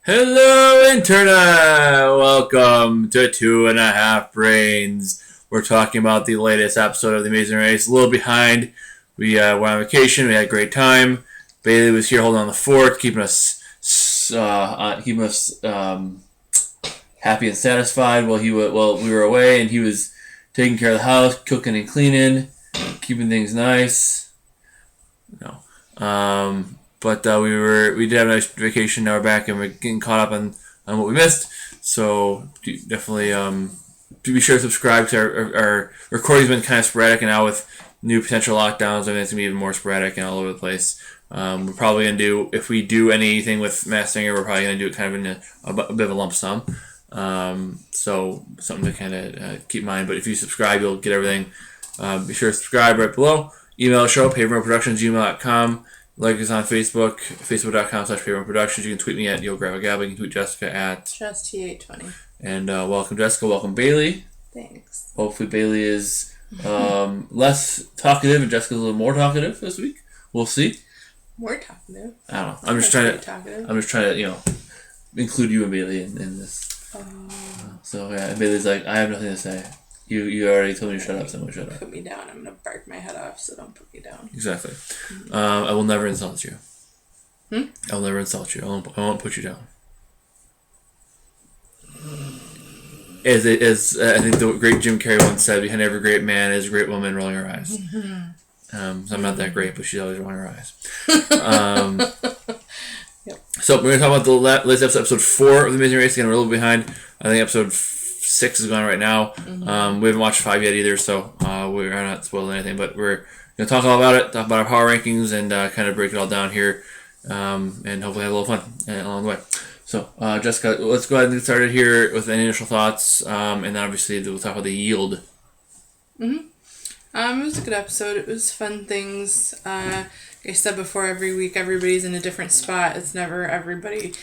Hello, Internet! Welcome to Two and a Half Brains. We're talking about the latest episode of The Amazing Race. A little behind. We were on vacation. We had a great time. Bailey was here holding on the fort, keeping us happy and satisfied while we were away, and he was taking care of the house, cooking and cleaning, keeping things nice. No. But we did have a nice vacation. Now we're back and we're getting caught up on what we missed. So definitely be sure to subscribe to our recording's been kind of sporadic, and now with new potential lockdowns, I think it's gonna be even more sporadic and all over the place. We're probably gonna do, if we do anything with Masked Singer, we're probably gonna do it kind of in a bit of a lump sum. So something to kind of keep in mind. But if you subscribe, you'll get everything. Be sure to subscribe right below. Email show, paperproductions@gmail.com. Like us on Facebook, facebook.com/paperproductions. You can tweet me at YoGrabAGabba. You can tweet Jessica at JustT820. And welcome Jessica, welcome Bailey. Thanks. Hopefully Bailey is less talkative and Jessica's a little more talkative this week. We'll see. More talkative. I don't know. I'm just trying to include you and Bailey in this. So yeah, and Bailey's like, I have nothing to say. You already told me to shut up, so I'm going to shut up. Put me down. I'm going to bark my head off, so don't put me down. Exactly. I will never insult you. I will never insult you. I won't put you down. As I think the great Jim Carrey once said, behind every great man is a great woman rolling her eyes. So I'm not that great, but she's always rolling her eyes. Yep. So we're going to talk about the latest episode 4 of The Amazing Race. Again, we're a little behind. I think episode 6 is going right now. We haven't watched 5 yet either, so we're not spoiling anything, but we're going to talk all about it, talk about our power rankings, and kind of break it all down here, and hopefully have a little fun along the way. So, Jessica, let's go ahead and get started here with any initial thoughts, and then obviously we'll talk about the yield. It was a good episode. It was fun things. Like I said before, every week everybody's in a different spot. It's never everybody.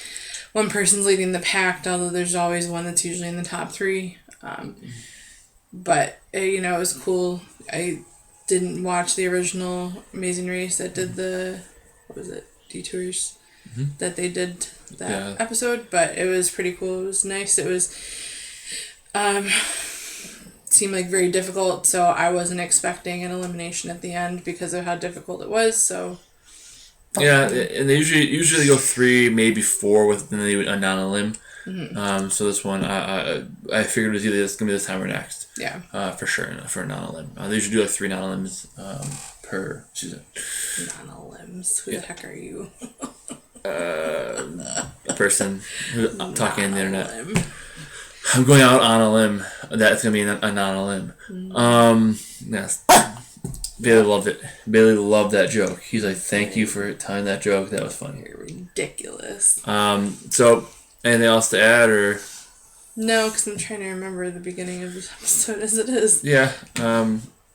One person's leading the pack, although there's always one that's usually in the top 3. But, it was cool. I didn't watch the original Amazing Race that did the, Detours? That they did that episode, but it was pretty cool. It was nice. It was, seemed like very difficult, so I wasn't expecting an elimination at the end because of how difficult it was, so... Yeah, and they usually go 3, maybe 4 with a non-elim. So this one, I figured it was either going to be this time or next. Yeah. For sure, for a non-elim. They usually do 3 non-elims per season. Non-elims? Who the heck are you? A person who's talking on the internet. I'm going out on a limb. That's going to be a non-elim. Yes. Bailey loved it. Bailey loved that joke. He's like, thank you for telling that joke. That was funny. You're ridiculous. So, anything else to add, or? No, because I'm trying to remember the beginning of this episode as it is. Yeah.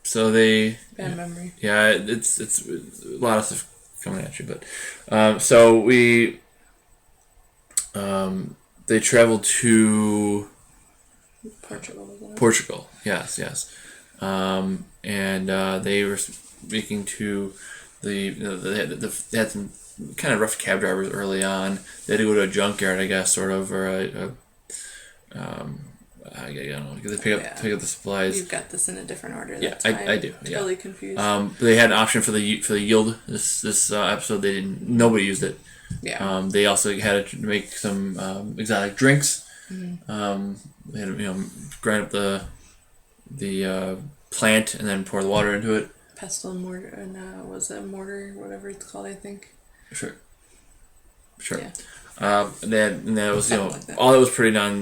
So they... Bad memory. Yeah, it's a lot of stuff coming at you, but... So we... They traveled to... Portugal. Yes. And they were speaking to they had some kind of rough cab drivers early on. They had to go to a junkyard, I guess, sort of, or I don't know, they pick up the supplies. You've got this in a different order. Yeah, I do. Totally confused. They had an option for the yield. This episode nobody used it. Yeah. They also had to make some exotic drinks. They had to grind up the plant and then pour the water into it. Pestle and mortar, and was it mortar, whatever it's called, I think. Sure. Yeah. And that was like that. All that was pretty not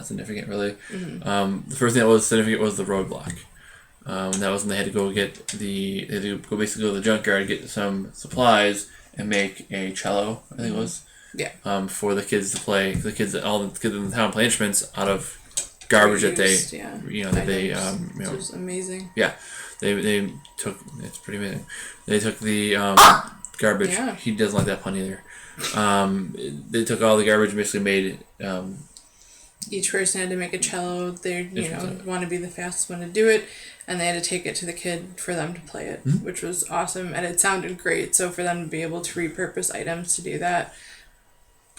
significant really. The first thing that was significant was the roadblock. That was when they had to go basically go to the junkyard, get some supplies, and make a cello. I think it was. Yeah. For the kids to play, all the kids in the town play instruments out of garbage that they, which was amazing. Yeah, they took. It's pretty amazing. They took the garbage. Yeah. He doesn't like that pun either. They took all the garbage and basically made each person had to make a cello. They want to be the fastest one to do it, and they had to take it to the kid for them to play it, which was awesome, and it sounded great. So for them to be able to repurpose items to do that,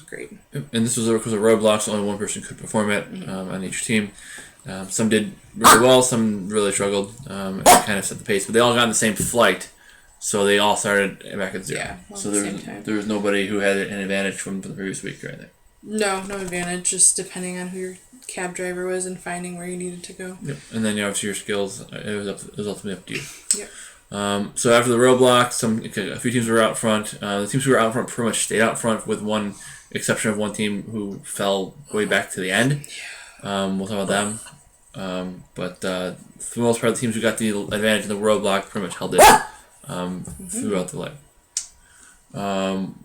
great. And this was because of roadblocks. Only one person could perform it on each team. Some did really well. Some really struggled. And kind of set the pace, but they all got in the same flight. So they all started back at 0. Yeah, so there was nobody who had an advantage from the previous week or anything. No advantage. Just depending on who your cab driver was and finding where you needed to go. Yep. And then obviously your skills. It was ultimately up to you. Yep. So after the roadblocks, a few teams were out front. The teams who were out front pretty much stayed out front, with one exception of one team who fell way back to the end. We'll talk about them. But for the most part, the teams who got the advantage in the roadblock pretty much held it. Throughout the leg.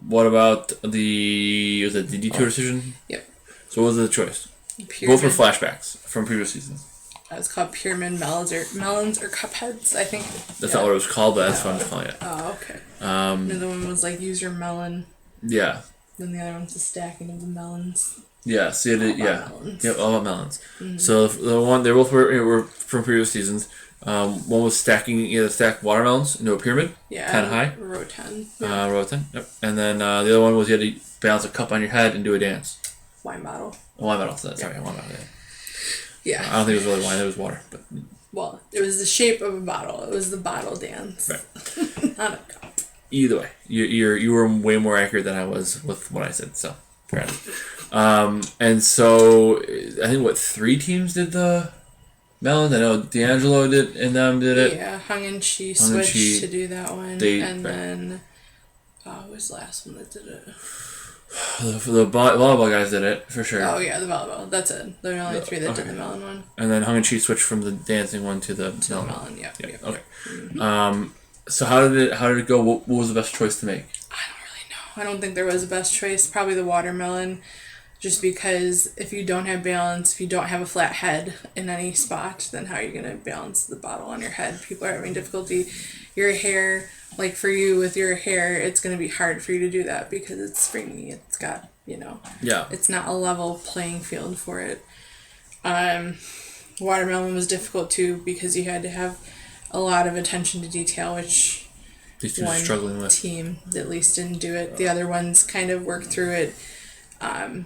What about the detour decision? Yep. So what was the choice? Pyramid. Both were flashbacks from previous seasons. It's called Pyramid Melons or Cupheads, I think. That's not what it was called, but that's what I'm calling it. Oh, okay. And the one was like, use your melon. Yeah. Then the other one's the stacking of the melons. Yeah, so Melons. Yep, all about melons. So they both were from previous seasons. One was stack watermelons into a pyramid, kind of high. Rotan. Rotan. Yep. And then the other one was you had to balance a cup on your head and do a dance. Wine bottle. A wine bottle. Sorry, wine bottle. Yeah. I don't think it was really wine. It was water. But well, it was the shape of a bottle. It was the bottle dance. Right. Not a cup. Either way, you were way more accurate than I was with what I said. So fair enough. And so I think 3 teams did the melons. I know D'Angelo did it. Yeah, Hung and Chi switched to do that one, then what was the last one that did it? The volleyball guys did it for sure. Oh yeah, the volleyball. That's it. There were only 3 that did the melon one. And then Hung and Chi switched from the dancing one to the melon. Yeah. Okay. Mm-hmm. So how did it go? What was the best choice to make? I don't really know. I don't think there was a best choice. Probably the watermelon, just because if you don't have balance, if you don't have a flat head in any spot, then how are you going to balance the bottle on your head? People are having difficulty. Your hair, like for you with your hair, it's going to be hard for you to do that because it's springy. It's got, it's not a level playing field for it. Watermelon was difficult too because you had to have a lot of attention to detail, which these two one struggling with. Team at least didn't do it. The other ones kind of worked through it. I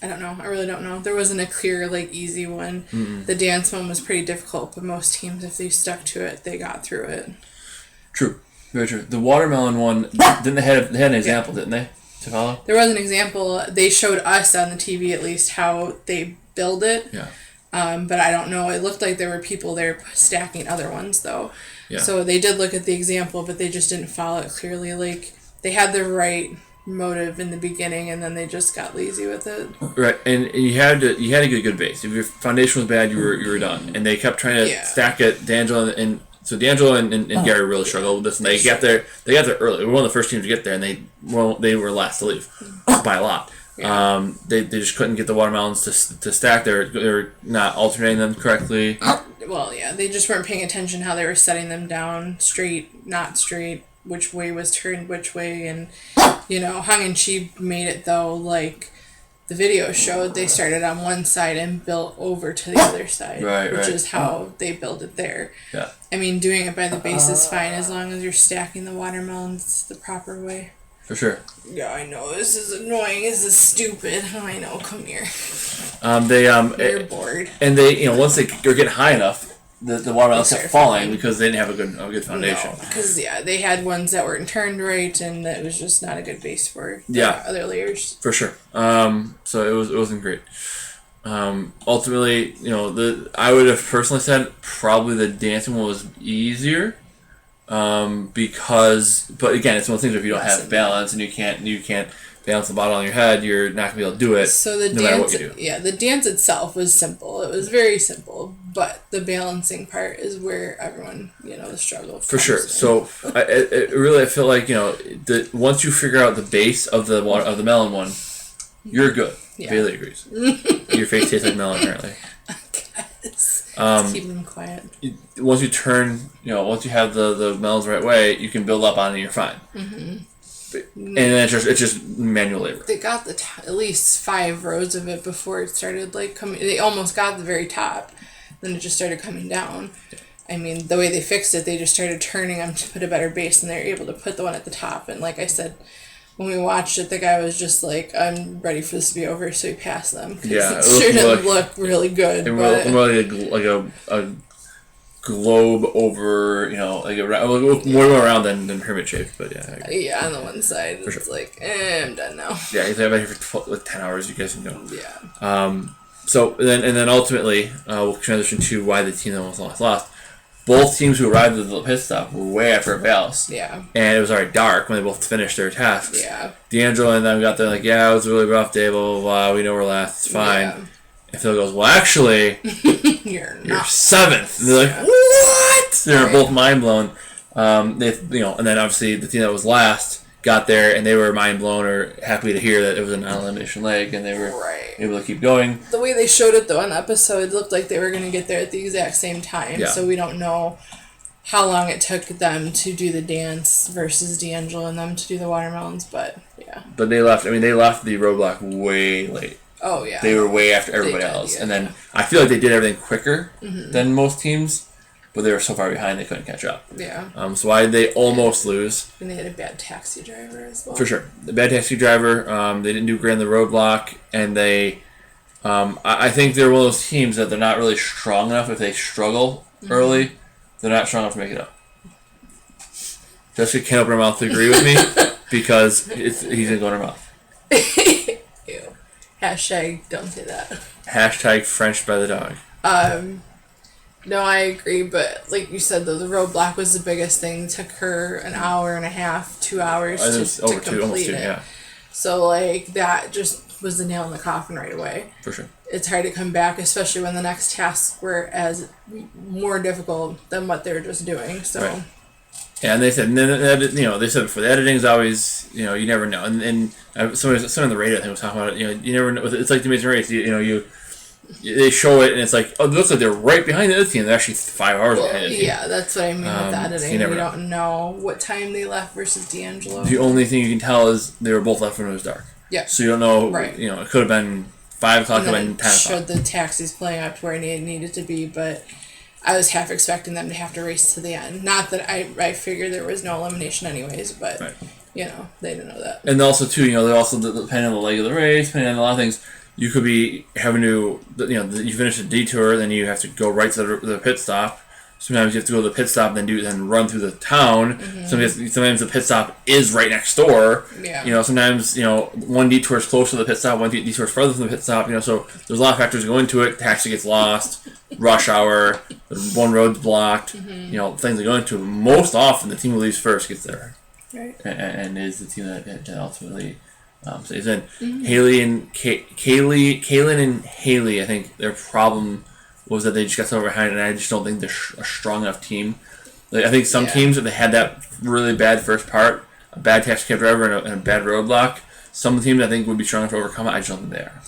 don't know. I really don't know. There wasn't a clear, easy one. Mm-mm. The dance one was pretty difficult, but most teams, if they stuck to it, they got through it. True. Very true. The watermelon one, didn't they had an example, didn't they, to follow? There was an example. They showed us on the TV, at least, how they build it. Yeah. But I don't know. It looked like there were people there stacking other ones, though. Yeah. So they did look at the example, but they just didn't follow it clearly. They had the right motive in the beginning, and then they just got lazy with it. Right, and you had to get a good base. If your foundation was bad, you were done. And they kept trying to stack it. D'Angelo and Gary really struggled with this, and they got there early. They were one of the first teams to get there, and they were last to leave by a lot. Yeah. They just couldn't get the watermelons to stack. They were not alternating them correctly. Well, yeah, they just weren't paying attention how they were setting them down, straight, not straight, which way was turned which way, and Hung and Chi made it though, like the video showed. They started on one side and built over to the other side, which is how they built it there. Yeah. I mean, doing it by the base is fine as long as you're stacking the watermelons the proper way. For sure. Yeah, I know. This is annoying. This is stupid. I know. Come here. You're bored. And they, once they were getting high enough, the watermelons kept falling because they didn't have a good foundation. Because they had ones that weren't turned right, and that was just not a good base for other layers. For sure. So it wasn't great. Ultimately, I would have personally said probably the dancing one was easier. But again, it's one of those things where if you don't have balance and you can't balance the bottle on your head, you're not gonna be able to do it. So the no dance, matter what you do. Yeah, the dance itself was simple. It was very simple, but the balancing part is where everyone, the struggle. For sure. So I feel like once you figure out the base of the melon one, you're good. Yeah. Bailey agrees. Your face tastes like melon apparently. Keep them quiet. Once you turn, once you have the melons the right way, you can build up on it and you're fine. Mm-hmm. and then it's just manual labor. They got at least 5 rows of it before it started like coming. They almost got the very top, then it just started coming down. I mean, the way they fixed it, they just started turning them to put a better base, and they were able to put the one at the top. And like I said, when we watched it, the guy was just like, "I'm ready for this to be over," so he passed them. Yeah, it sure didn't look really good. It but like a globe over, more around than pyramid shaped, but yeah. Yeah, on the one side, it's like, I'm done now. Yeah, if I've been here for 10 hours, you guys can go. Yeah. So then ultimately, we'll transition to why the team that almost lost. Both teams who arrived at the pit stop were way after everybody else. Yeah. And it was already dark when they both finished their tasks. Yeah. D'Angelo and them got there like, yeah, it was a really rough day, blah, blah, blah. We know we're last. It's fine. Yeah. And Phil goes, well, actually, you're 7th. And they're like, what? They're both mind blown. And then obviously the team that was last got there, and they were mind blown or happy to hear that it was a non-elimination leg, and they were able to keep going. The way they showed it, though, on the episode, it looked like they were going to get there at the exact same time. Yeah. So we don't know how long it took them to do the dance versus D'Angelo and them to do the watermelons, but yeah. But they left. I mean, they left the roadblock way late. Oh yeah. They were way after everybody else, and then I feel like they did everything quicker than most teams. But they were so far behind they couldn't catch up. Yeah. So why did they almost lose? And they had a bad taxi driver as well. For sure. The bad taxi driver, they didn't do great on the roadblock, and they, I think they're one of those teams that they're not really strong enough. If they struggle early, they're not strong enough to make it up. Jessica can't open her mouth to agree with me because he's going to go in her mouth. Ew. Hashtag don't say that. Hashtag French by the dog. No, I agree, but like you said, though, the roadblock was the biggest thing. It took her an hour and a half, 2 hours to complete it. Yeah. So, like, that just was the nail in the coffin right away. For sure. It's hard to come back, especially when the next tasks were as more difficult than what they were just doing. So. Right. Yeah, and they said, they said before, the editing is always, you never know. And someone on the radio, I think, was talking about it, you never know. It's like the Amazing Race, they show it and it's like, oh, it looks like they're right behind the other team. They're actually 5 hours behind the team. Yeah, that's what I mean with the editing. So we don't know what time they left versus D'Angelo. The only thing you can tell is they were both left when it was dark. Yeah. So you don't know, right. It could have been 5 o'clock, it could have been 10 o'clock. Showed the taxis playing up to where it needed to be, but I was half expecting them to have to race to the end. Not that I figured there was no elimination anyways, but, right. They didn't know that. And also, too, they're also, depending on the leg of the race, depending on a lot of things, you could be having to, you finish a detour, then you have to go right to the pit stop. Sometimes you have to go to the pit stop, then run through the town. Mm-hmm. Sometimes the pit stop is right next door. Yeah. Sometimes, one detour is close to the pit stop, one detour is further from the pit stop. So there's a lot of factors that go into it. Taxi gets lost, rush hour, one road's blocked, things that go into it. Most often, the team who leaves first gets there. Right. And is the team that ultimately stays in. Mm-hmm. Kaylin and Haley, I think their problem was that they just got so behind, and I just don't think they're a strong enough team. Like, I think some teams, if they had that really bad first part, a bad taxi cab driver and a bad roadblock, some teams I think would be strong enough to overcome it. I just don't think they are.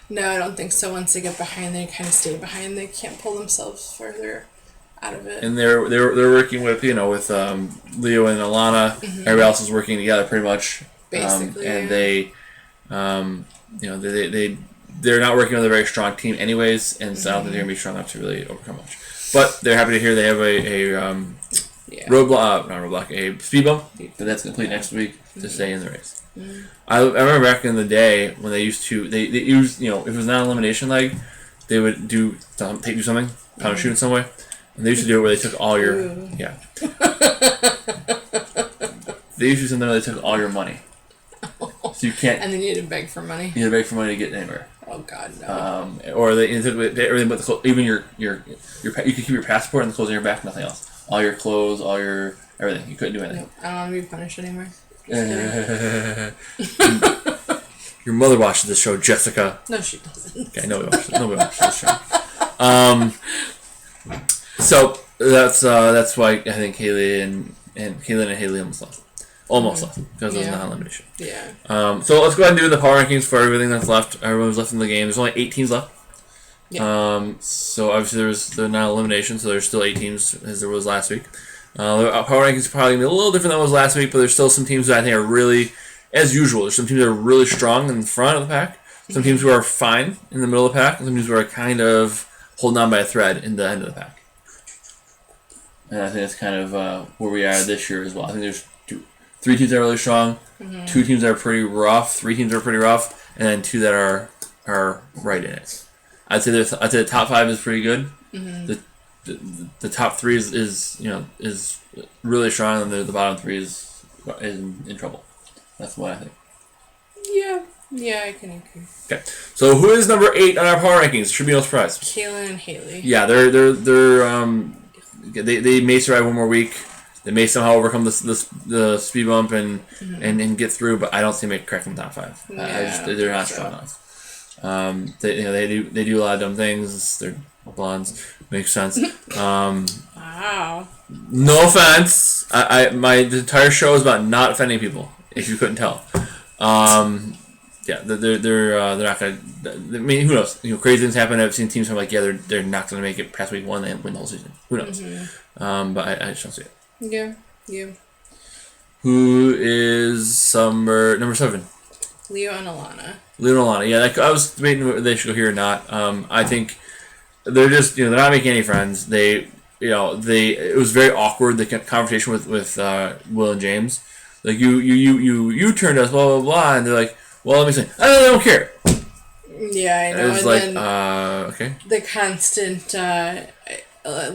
No, I don't think so. Once they get behind, they kind of stay behind. They can't pull themselves further out of it. And they're working with with Leo and Alana. Mm-hmm. Everybody else is working together pretty much. Basically, and they, they're not working with a very strong team anyways, and so I don't think they're gonna be strong enough to really overcome much. But they're happy to hear they have a speed bump that's complete next week to stay in the race. Mm-hmm. I remember back in the day when they used to they used if it was not an elimination leg, they would do something kind of shoot in some way, and they used to do it where they took all your they used to do something where they took all your money. So you can't. And then you had to beg for money. You had to beg for money to get anywhere. Oh God, no. Or they took everything but the clothes. Even your you could keep your passport and the clothes on your back, nothing else. All your clothes, all your everything. You couldn't do anything. Nope. I don't want to be punished anymore. Your mother watches this show, Jessica. No, she doesn't. Okay, nobody watches this show. So that's why I think Haley and Haley almost left because it was not elimination. Yeah. So let's go ahead and do the power rankings for everything that's left. Everyone's left in the game. There's only 8 teams left. Yeah. So obviously they're not elimination, so there's still 8 teams as there was last week. The power rankings are probably going to be a little different than it was last week, but there's still some teams that I think are really, as usual, there's some teams that are really strong in the front of the pack, some teams who are fine in the middle of the pack, and some teams who are kind of holding on by a thread in the end of the pack. And I think that's kind of where we are this year as well. I think there's three teams that are really strong, two teams that are pretty rough, three teams that are pretty rough, and then two that are right in it. I'd say the top five is pretty good. The top three is really strong, and the bottom three is in trouble. That's what I think. Yeah, I can agree. Okay, so who is number 8 on our power rankings? Should be no surprise. Kaylin and Haley. Yeah, they may survive one more week. They may somehow overcome the speed bump and get through, but I don't see them cracking the top 5. They're not strong enough. They do a lot of dumb things. They're blondes. Makes sense. Wow. No offense. The entire show is about not offending people. If you couldn't tell. Yeah, they're not gonna. I mean, who knows? Crazy things happen. I've seen teams who are like, yeah, they're not gonna make it past week 1. They win the whole season. Who knows? But I just don't see it. Yeah. Who is number 7? Leo and Alana. Yeah, I was debating whether they should go here or not. I think they're just they're not making any friends. It was very awkward, the conversation with Will and James. Like you turned us, blah blah blah, and they're like, well, let me say, I don't care. Yeah, I know. It's and like, then okay. the constant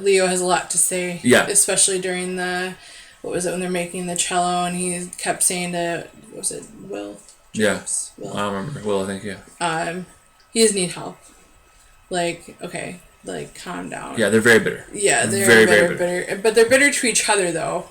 Leo has a lot to say. Yeah. Especially during when they're making the cello, and he kept saying to, was it Will? James? Yeah. Will. I don't remember. Will, I think, yeah. He does need help. Like, okay, calm down. Yeah, they're very bitter. Yeah, they're very, very very bitter. But they're bitter to each other, though.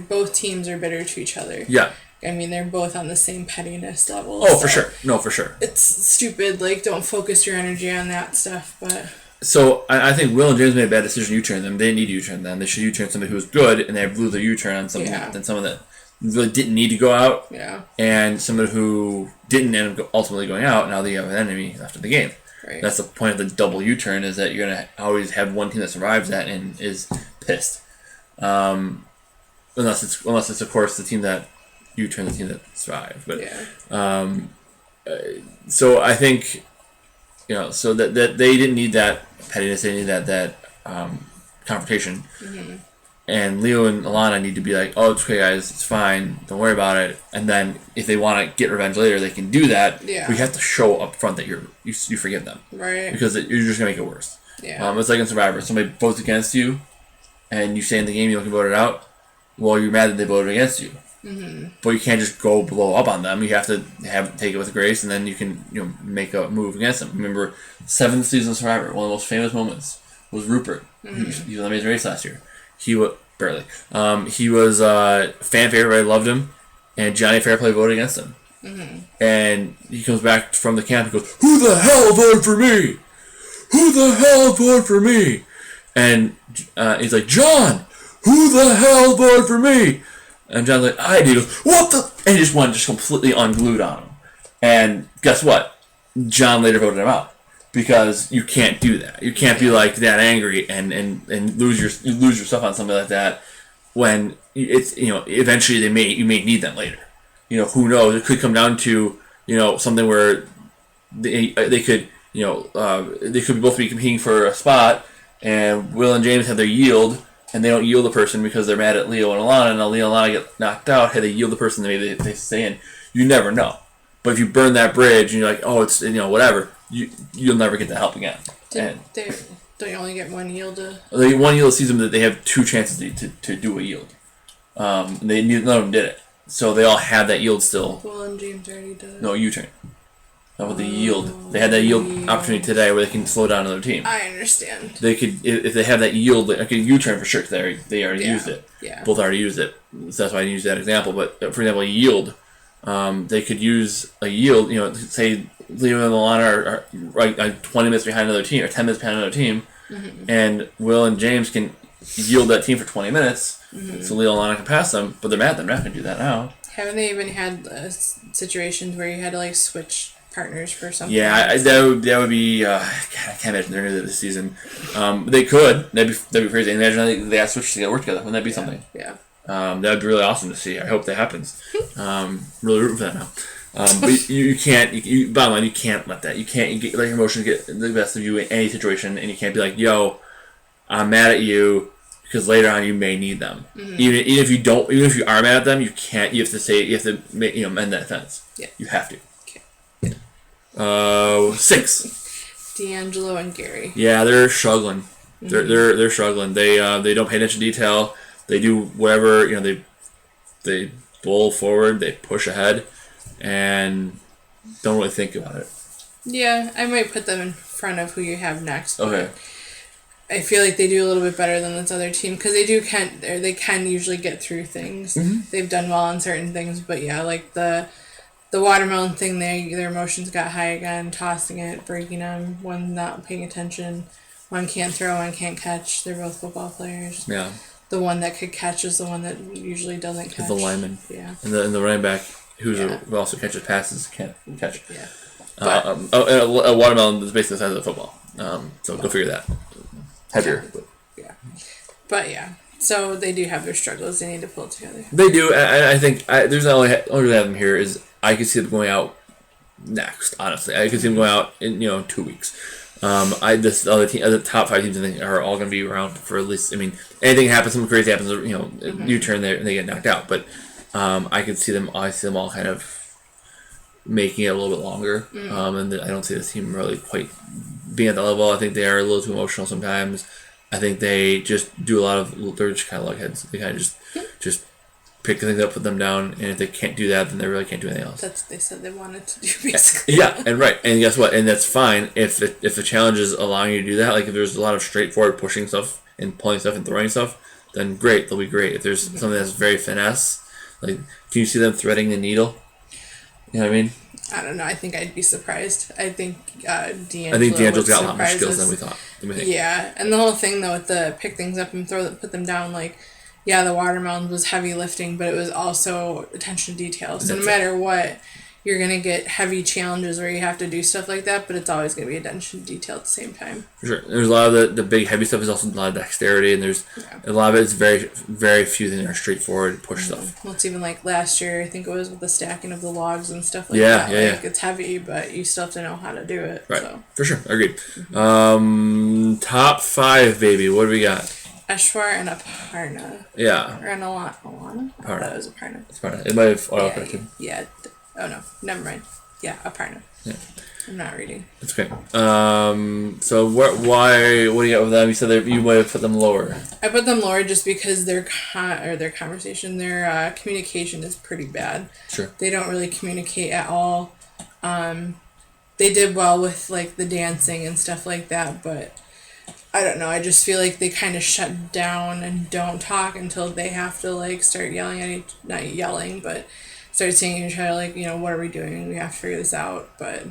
Both teams are bitter to each other. Yeah. I mean, they're both on the same pettiness level. Oh, so for sure. No, for sure. It's stupid. Don't focus your energy on that stuff, but... So, I think Will and James made a bad decision U-turn them. They didn't need to U-turn them. They should U-turn somebody who was good, and they blew the U-turn on someone that really didn't need to go out. Yeah. And somebody who didn't end up ultimately going out, now they have an enemy after the game. Right. That's the point of the double U-turn, is that you're going to always have one team that survives that and is pissed. Unless it's, of course, the team that U-turn the team that survived. But, so I think, so that they didn't need that pettiness, they didn't need that confrontation. And Leo and Alana need to be like, oh, it's okay, guys, it's fine, don't worry about it. And then if they want to get revenge later, they can do that. Yeah. We have to show up front that you forgive them. Right. Because you're just going to make it worse. Yeah. It's like in Survivor. Somebody votes against you, and you stay in the game, you don't get voted out. Well, you're mad that they voted against you. But you can't just go blow up on them. You have to take it with grace, and then you can make a move against them. Remember, 7th season of Survivor, one of the most famous moments was Rupert. He was on the Amazing Race last year. He was barely. He was fan favorite. Everybody loved him, and Johnny Fairplay voted against him. And he comes back from the camp and goes, "Who the hell voted for me? Who the hell voted for me?" And he's like, "John, who the hell voted for me?" And John's like, "I did." He goes, "What the?" And he just completely unglued on him. And guess what? John later voted him out. Because you can't do that. You can't be like that angry and lose yourself on something like that when it's eventually you may need them later. Who knows? It could come down to something where they could both be competing for a spot, and Will and James have their yield, and they don't yield the person because they're mad at Leo and Alana, and Leo and Alana get knocked out. Hey, they yield the person, maybe they stay in. You never know. But if you burn that bridge and you're like, oh, it's whatever. You'll never get the help again. Don't you only get one yield? One yield sees them that they have 2 chances to do a yield. None of them did it, so they all had that yield still. Will and James already did it. No, U-turn. Not with the yield. They had that yield opportunity today where they can slow down another team. I understand. They could, if they have that yield, like a U-turn for sure. Cause they already used it. Yeah. Both already used it. So that's why I didn't use that example. But for example, a yield. They could use a yield, say Leo and Alana are 20 minutes behind another team or 10 minutes behind another team, and Will and James can yield that team for 20 minutes, so Leo and Alana can pass them, but they're mad they're not going to do that now. Haven't they even had situations where you had to switch partners for something. Yeah, that would be. God, I can't imagine they're gonna do that this season. They could. That'd be crazy. Imagine they got switched to work together. Wouldn't that be something? Yeah. That'd be really awesome to see. I hope that happens. Really rooting for that now. But you can't. Bottom line, you can't let that. You can't let your emotions get the best of you in any situation, and you can't be like, "Yo, I'm mad at you," because later on you may need them. Even if you don't, even if you are mad at them, you can't. You have to say. You have to mend that fence. Yeah. You have to. Okay. 6. D'Angelo and Gary. Yeah, they're struggling. They're struggling. They don't pay attention to detail. They do whatever they bowl forward. They push ahead, and don't really think about it. Yeah, I might put them in front of who you have next. Okay. I feel like they do a little bit better than this other team because they can usually get through things. They've done well on certain things, but yeah, like the watermelon thing, their emotions got high again, tossing it, breaking them, one not paying attention, one can't throw, one can't catch. They're both football players. Yeah. The one that could catch is the one that usually doesn't catch. The lineman. Yeah. And the running back who also catches passes can't catch. Yeah. A watermelon is basically the size of a football. So go figure that. Heavier. Yeah. But yeah. So they do have their struggles. They need to pull it together. They do. I think there's only reason I have them here is I could see them going out next. Honestly, I could see them going out in 2 weeks. This other team, the top 5 teams, I think, are all going to be around for at least. I mean, anything happens, something crazy happens. New turn, they get knocked out. But I could see them. I see them all kind of making it a little bit longer. And I don't see this team really quite being at that level. I think they are a little too emotional sometimes. I think they just do a lot of. They're just kind of lugheads. They kind of just pick things up, put them down, and if they can't do that, then they really can't do anything else. That's what they said they wanted to do, basically. Yeah, and right, and guess what? And that's fine if the challenge is allowing you to do that. Like if there's a lot of straightforward pushing stuff and pulling stuff and throwing stuff, then great, they'll be great. If there's something that's very finesse, like can you see them threading the needle? You know what I mean? I don't know. I think I'd be surprised. I think D'Angelo's got a lot more skills than we thought. Yeah, and the whole thing though with the pick things up and put them down, like, yeah, the watermelon was heavy lifting, but it was also attention to detail. So no matter what, you're gonna get heavy challenges where you have to do stuff like that, but it's always gonna be attention to detail at the same time. For sure, there's a lot of the big heavy stuff is also a lot of dexterity, and there's a lot of it is very very few things are straightforward push stuff. Well, it's even like last year, I think it was with the stacking of the logs and stuff like that. Like, it's heavy, but you still have to know how to do it. Right, so. For sure, agreed. Top 5, baby. What do we got? Eshwar and Aparna. Yeah. Or an Alana? I thought it was Aparna. It's Aparna. It might have autocorrected. Yeah. Oh, no. Never mind. Yeah, Aparna. Yeah. I'm not reading. That's okay. So what do you got with them? You said you might have put them lower. I put them lower just because their communication is pretty bad. Sure. They don't really communicate at all. They did well with, like, the dancing and stuff like that, but I don't know. I just feel like they kind of shut down and don't talk until they have to, like, start yelling at not yelling, but start saying to each other, like, what are we doing? We have to figure this out, but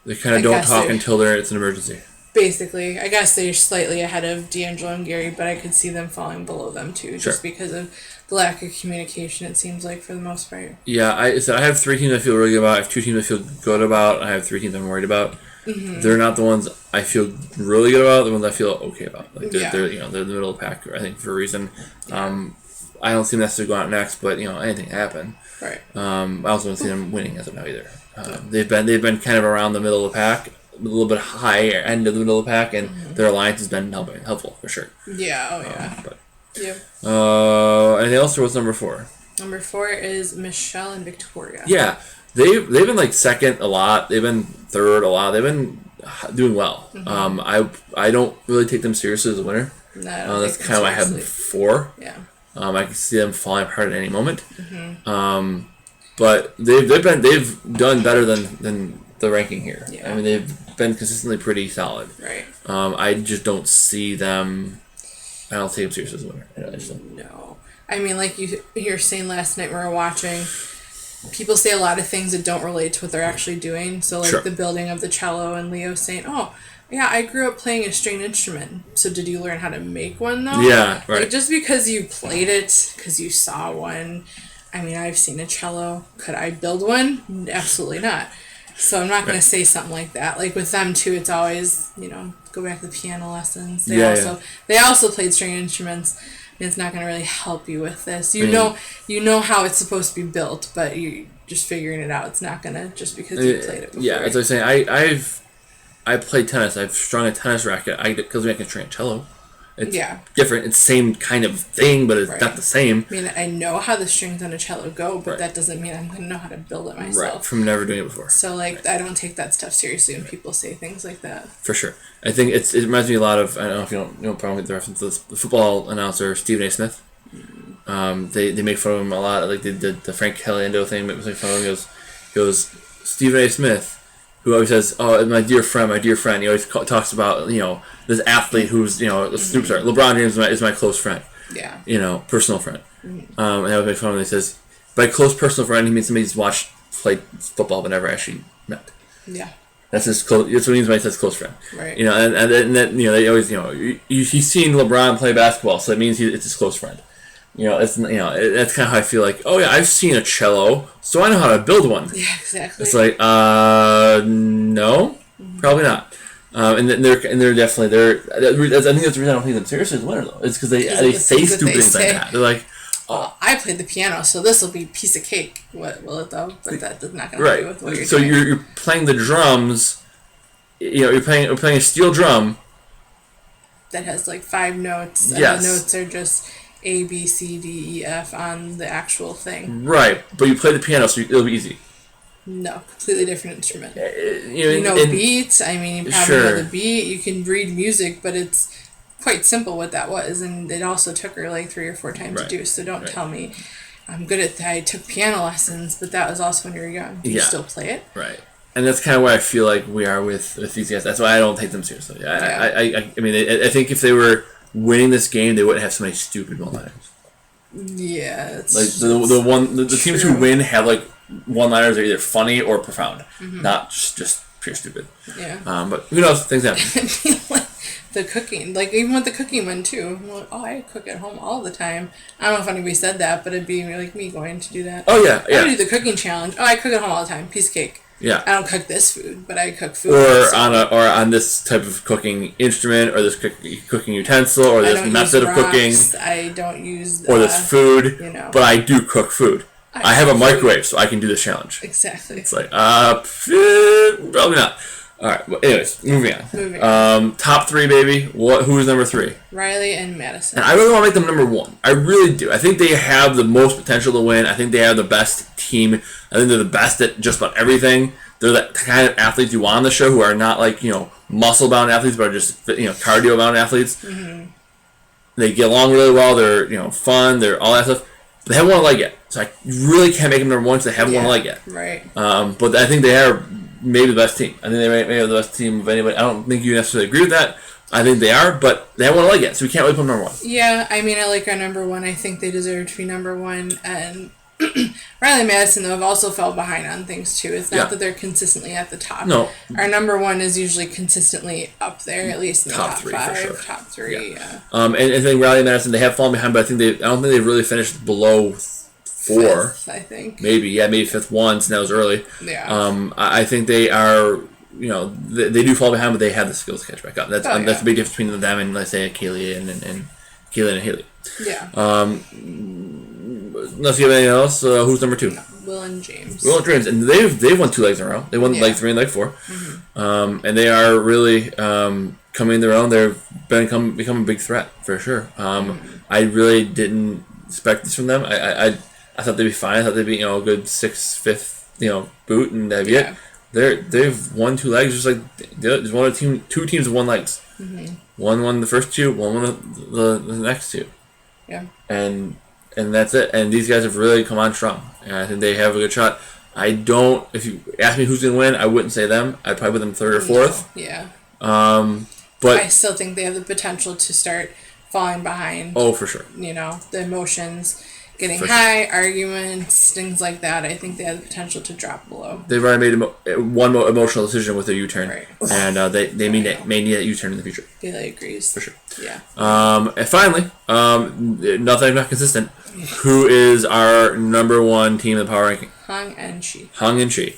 they kind of don't talk until it's an emergency. Basically, I guess they're slightly ahead of D'Angelo and Gary, but I could see them falling below them too, just because of the lack of communication. It seems like for the most part. Yeah, I have 3 teams I feel really good about. I have 2 teams I feel good about. I have 3 teams I'm worried about. Mm-hmm. They're not the ones I feel really good about. The ones I feel okay about. Like they're they're the middle of the pack. I think for a reason. I don't see them necessarily going out next, but anything can happen. Right. I also don't see them winning as of now either. They've been kind of around the middle of the pack, a little bit higher end of the middle of the pack, and their alliance has been helpful for sure. Yeah. Oh yeah. Anything else, or what's number 4? Number 4 is Michelle and Victoria. Yeah, they've been like second a lot. They've been third a lot. They've been doing well. I don't really take them seriously as a winner. No, I don't that's kind of why I have them 4. Yeah. I can see them falling apart at any moment. But they've done better than the ranking here. Yeah. I mean, they've been consistently pretty solid. Right. I just don't see them. I don't take them seriously as a winner. No. I mean, like you're saying last night when we were watching, people say a lot of things that don't relate to what they're actually doing. So, like the building of the cello and Leo saying, "Oh, yeah, I grew up playing a string instrument. So did you learn how to make one, though?" Yeah, right. Like, just because you played it, because you saw one. I mean, I've seen a cello. Could I build one? Absolutely not. So I'm not going to say something like that. Like with them too, it's always, go back to the piano lessons. They also played string instruments. And it's not going to really help you with this. You know how it's supposed to be built, but you're just figuring it out. It's not going to just because you played it before. Yeah, as I was saying, I played tennis. I've strung a tennis racket. Because I can string a cello. It's different. It's the same kind of thing, but it's not the same. I mean, I know how the strings on a cello go, but that doesn't mean I'm going to know how to build it myself. Right, from never doing it before. So, I don't take that stuff seriously when people say things like that. For sure. I think it reminds me a lot of, I don't know if you don't probably get the reference to this, the football announcer, Stephen A. Smith. They make fun of him a lot. Like, the Frank Caliendo thing makes fun of him. He goes, Stephen A. Smith, who always says, "Oh, my dear friend." He always talks about, this athlete who's, a superstar. LeBron James is my close friend. Yeah. Personal friend. And I always make fun of him. He says, by close personal friend, he means somebody who's played football but never actually met. Yeah. That's his close. That's what he means when he says close friend. Right. And then they always, he's seen LeBron play basketball, so that means it's his close friend. That's kind of how I feel like. Oh yeah, I've seen a cello, so I know how to build one. Yeah, exactly. It's like, no, probably not. And they're definitely I think that's the reason I don't take them seriously as a winner though. It's because they say stupid things like that. They're like, well, I played the piano, so this will be a piece of cake. What will it though? But that's not going to do with what you're so doing. You're playing the drums. You're playing a steel drum that has 5 notes. And yes. The notes are just A, B, C, D, E, F on the actual thing. Right, but you play the piano, so it'll be easy. No, completely different instrument. Beats. I mean, you probably know the beat. You can read music, but it's quite simple what that was, and it also took her 3 or 4 times to do. So don't tell me I'm good at that. I took piano lessons, but that was also when you were young. Do you still play it? Right. And that's kind of where I feel like we are with these guys. That's why I don't take them seriously. I mean, I think if they were winning this game, they wouldn't have so many stupid one-liners. Yeah, it's the teams who win have one-liners that are either funny or profound, not just pure stupid. Yeah. But who knows? Things happen. The cooking, even with the cooking one too. I'm like, I cook at home all the time. I don't know if anybody said that, but it'd be me going to do that. Oh yeah. I would do the cooking challenge. Oh, I cook at home all the time. Piece of cake. Yeah. I don't cook this food, but I cook food. Or on this type of cooking instrument, or this cooking utensil, or this method of cooking. I don't use. Or this food. But I do cook food. I have a microwave, so I can do this challenge. Exactly. It's probably not. All right. Well, anyways, moving on. Top 3, baby. Who's number 3? Riley and Madison. And I really want to make them number 1. I really do. I think they have the most potential to win. I think they have the best team. I think they're the best at just about everything. They're the kind of athletes you want on the show who are not muscle-bound athletes, but are just cardio-bound athletes. Mm-hmm. They get along really well. They're fun. They're all that stuff. But they haven't won a leg yet, so I really can't make them number 1 because they haven't won a leg yet. Right. But I think they are maybe the best team. I think they may have the best team of anybody. I don't think you necessarily agree with that. I think they are, but they haven't won a leg yet, so we can't really put them number 1. Yeah, I mean, I like our number 1. I think they deserve to be number 1. And Riley and Madison, though, have also fell behind on things, too. It's not that they're consistently at the top. No. Our number 1 is usually consistently up there, at least in the top 3, 5. for sure. Top 3, yeah. And I think Riley and Madison, they have fallen behind, but I don't think they've really finished below 4. 5th, I think. Maybe 5th once, and that was early. Yeah. I think they are, they do fall behind, but they have the skills to catch back up. That's the big difference between them and, let's say, Kaylee and Haley. Yeah. Unless you have anything else, who's number 2? No, Will and James. Will and James, and they've won 2 legs in a row. They won leg 3 and leg 4. Mm-hmm. And they are really coming in their own. They've become a big threat for sure. I really didn't expect this from them. I thought they'd be fine. I thought they'd be a good 6th, 5th boot, and that'd be it. They've won 2 legs. Just like there's one team, 2 teams have won legs. Mm-hmm. One won the first 2, one won the next 2. Yeah. And that's it. And these guys have really come on strong. And I think they have a good shot. If you ask me who's going to win, I wouldn't say them. I'd probably put them 3rd or 4th. No. Yeah. But I still think they have the potential to start falling behind. Oh, for sure. The emotions, getting high, arguments, things like that. I think they have the potential to drop below. They've already made one emotional decision with their U-turn. Right. And they may need that U-turn in the future. Bailey agrees. For sure. Yeah. And finally, nothing not consistent. Who is our number 1 team in the power ranking? Hung and Chi. Hung and Chi.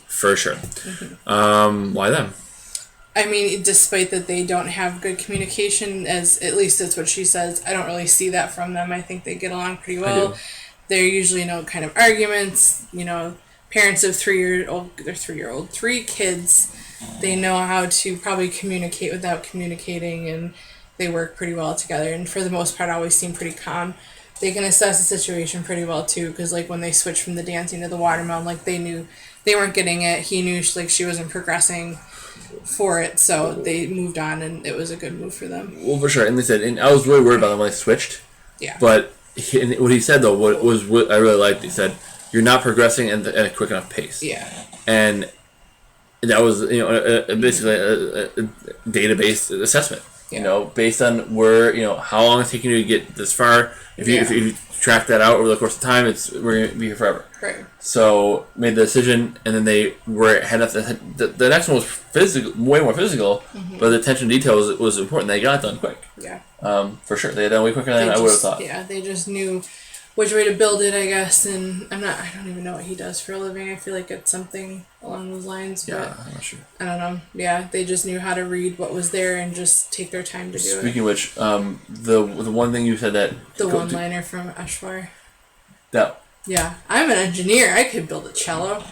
For sure. Why them? I mean, despite that they don't have good communication, as at least that's what she says, I don't really see that from them. I think they get along pretty well. They're usually no kind of arguments. Parents of 3 kids, they know how to probably communicate without communicating, and they work pretty well together. And for the most part, always seem pretty calm. They can assess the situation pretty well too, because like when they switched from the dancing to the watermelon, like they knew they weren't getting it. He knew she wasn't progressing for it, so they moved on, and it was a good move for them. Well, for sure. And they said, and I was really worried about them when they switched. Yeah. But what he said though, what I really liked, he said, "You're not progressing at a quick enough pace." Yeah. And that was basically a database assessment. Yeah. Based on where how long it's taking you to get this far. If you track that out over the course of time, we're gonna be here forever. Right. So made the decision, and then they were had the next one was physical, way more physical, but the attention to detail was important. They got it done quick. Yeah. For sure, they got done way quicker than I would have thought. Yeah, they just knew which way to build it, I guess. And I don't even know what he does for a living. I feel like it's something along those lines. But Yeah, I'm not sure. I don't know. Yeah, they just knew how to read what was there and just take their time to do it. Speaking of which, the one thing you said that the one-liner from Ashwar. No. Yeah, I'm an engineer. I could build a cello.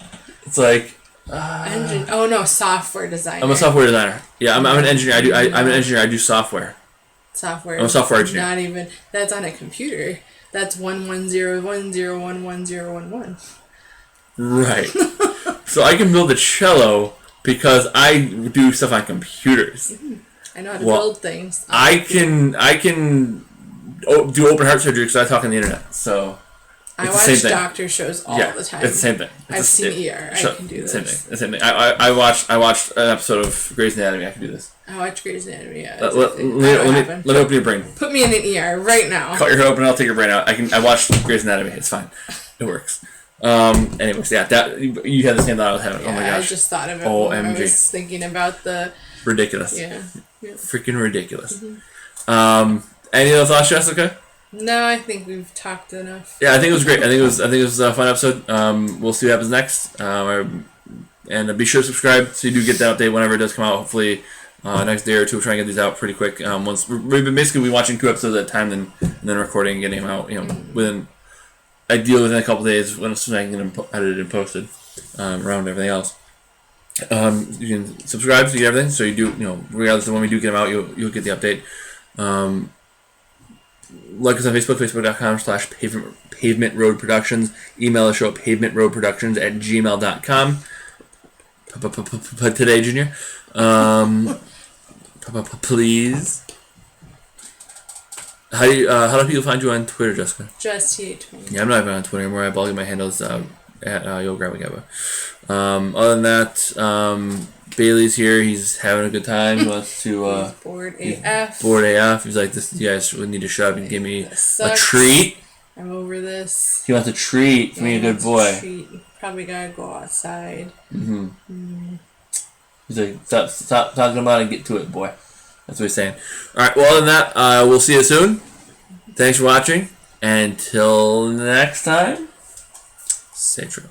It's like. Software designer. I'm a software designer. Yeah, I'm an engineer. I'm an engineer. I do software. Software. I'm a software engineer. Not even. That's on a computer. That's 110101111. Right. So I can build a cello because I do stuff on computers. I know how to build things. I can do open heart surgery because I talk on the internet. So I watch doctor shows all the time. It's the same thing. I've seen ER. I can do this. The same thing. I watched an episode of Grey's Anatomy. I can do this. I watch Grey's Anatomy. Yeah. Let me open your brain. Put me in an ER right now. Cut your head open. I'll take your brain out. I watched Grey's Anatomy. It's fine. It works. Anyways, yeah. That you had the same thought I was having. Yeah, oh my gosh. I just thought of it. When I was thinking about the ridiculous. Yeah. Freaking ridiculous. Any other thoughts, Jessica? No, I think we've talked enough. Yeah, I think it was great. I think it was a fun episode. We'll see what happens next. And be sure to subscribe so you do get that update whenever it does come out. Hopefully, next day or two, we'll try and get these out pretty quick. Once we're basically watching 2 episodes at a time, and then recording and getting them out. Within a couple days when as soon as I can get them edited and posted around everything else. You can subscribe so you get everything. So you do regardless of when we do get them out, you'll get the update. Like us on Facebook, facebook.com/Pavement Road Productions. Email the show at pavementroadproductions@gmail.com. Today, Junior. Please. How do people find you on Twitter, Jessica? Just T820. Yeah, I'm not even on Twitter anymore. I ball my handles at Yo Grabba Gabba. Other than that, Bailey's here. He's having a good time. He wants to. He's bored AF. Bored AF. He's like, "This, you guys would need to shut up and give me a treat." I'm over this. He wants a treat. For me, a good boy. Probably gotta go outside. He's like, stop talking about it and get to it, boy. That's what he's saying. All right. Well, other than that, we'll see you soon. Thanks for watching. Until next time, stay true.